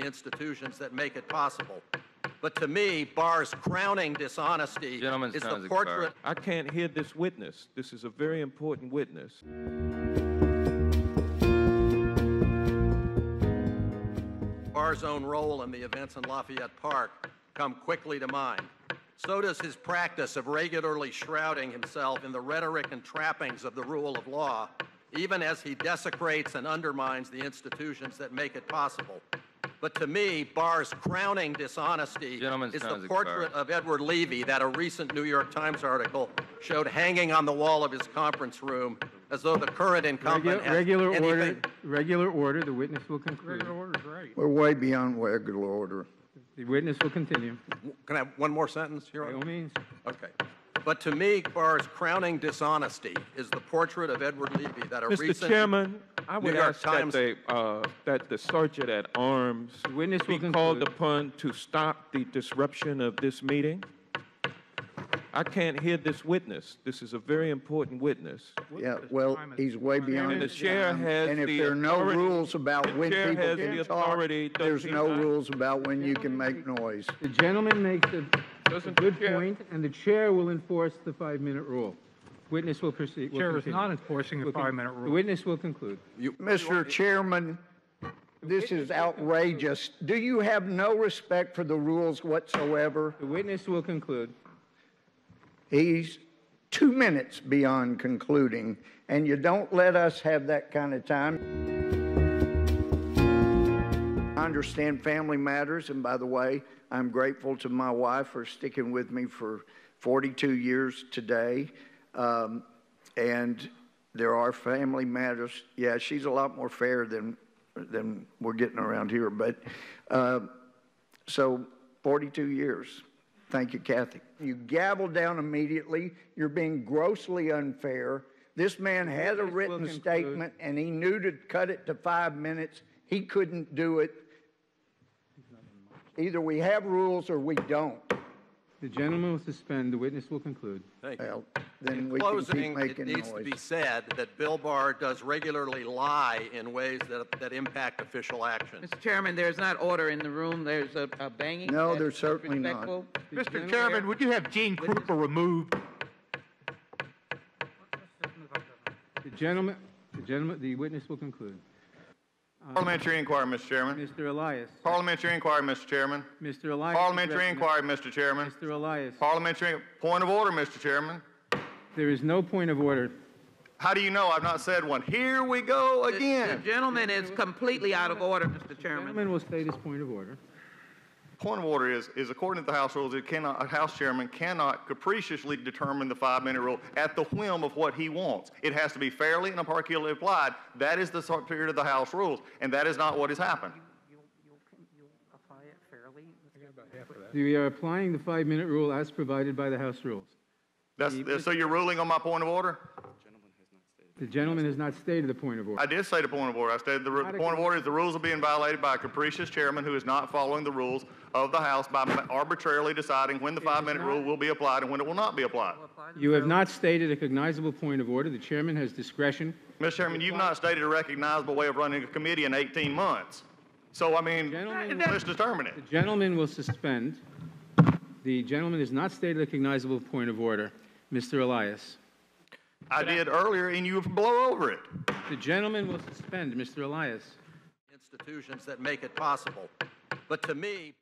institutions that make it possible. But to me, Barr's crowning dishonesty is the portrait. I can't hear this witness. This is a very important witness. Barr's own role in the events in Lafayette Park come quickly to mind. So does his practice of regularly shrouding himself in the rhetoric and trappings of the rule of law, even as he desecrates and undermines the institutions that make it possible. But to me, Barr's crowning dishonesty is the portrait of Edward Levy that a recent New York Times article showed hanging on the wall of his conference room, as though the current incumbent Regular order. The witness will conclude. Regular order is right. We're way beyond regular order. The witness will continue. Can I have one more sentence here? By all means. Okay. But to me, Barr's crowning dishonesty is the portrait of Edward Levy that a recent Mr. Chairman, I would New York ask Times that the sergeant at arms be called upon to stop the disruption of this meeting. I can't hear this witness. This is a very important witness. Yeah, well, he's way beyond the chair has and if there are no rules about when people can talk, there's no rules about when you can make noise. The gentleman makes a good point, and the chair will enforce the 5-minute rule. Witness will proceed. The chair is not enforcing the 5-minute rule. The witness will conclude. Mr. Chairman, this is outrageous. Do you have no respect for the rules whatsoever? The witness will conclude. He's 2 minutes beyond concluding, and you don't let us have that kind of time. I understand family matters, and by the way, I'm grateful to my wife for sticking with me for 42 years today. And there are family matters. Yeah, she's a lot more fair than we're getting around here. But so 42 years. Thank you, Kathy. You gavel down immediately. You're being grossly unfair. This man had a written statement, and he knew to cut it to 5 minutes. He couldn't do it. Either we have rules or we don't. The gentleman will suspend. The witness will conclude. Thank you. Well, then In we closing, can keep making it needs noise. to be said that Bill Barr does regularly lie in ways that impact official actions. Mr. Chairman, there's not order in the room. There's a banging. No, there's certainly not. Mr. Chairman, would you have Gene Krupa removed? The witness will conclude. Parliamentary inquiry, Mr. Chairman. Mr. Elias. Parliamentary inquiry, Mr. Chairman. Mr. Elias. Parliamentary inquiry, Mr. Chairman. Mr. Elias. Parliamentary point of order, Mr. Chairman. There is no point of order. How do you know I've not said one? Here we go again. The gentleman is completely out of order, Mr. The Chairman. gentleman will state his point of order. Point of order is according to the House rules, a House chairman cannot capriciously determine the 5-minute rule at the whim of what he wants. It has to be fairly and impartially applied. That is the spirit of the House rules, and that is not what has happened. You'll apply it fairly? I got about half of that. We are applying the 5-minute rule as provided by the House rules. So you're ruling on my point of order? The gentleman has not stated the point of order. I did say the point of order. I stated the point of order is the rules are being violated by a capricious chairman who is not following the rules of the House by arbitrarily deciding when the 5-minute rule will be applied and when it will not be applied. You have not stated a cognizable point of order. The chairman has discretion. Mr. Chairman, you've not stated a recognizable way of running a committee in 18 months. So, I mean, let's determine it. The gentleman will suspend. The gentleman has not stated a cognizable point of order. Mr. Elias. I did earlier, and you blow over it. The gentleman will suspend. Mr. Elias. Institutions that make it possible. But to me,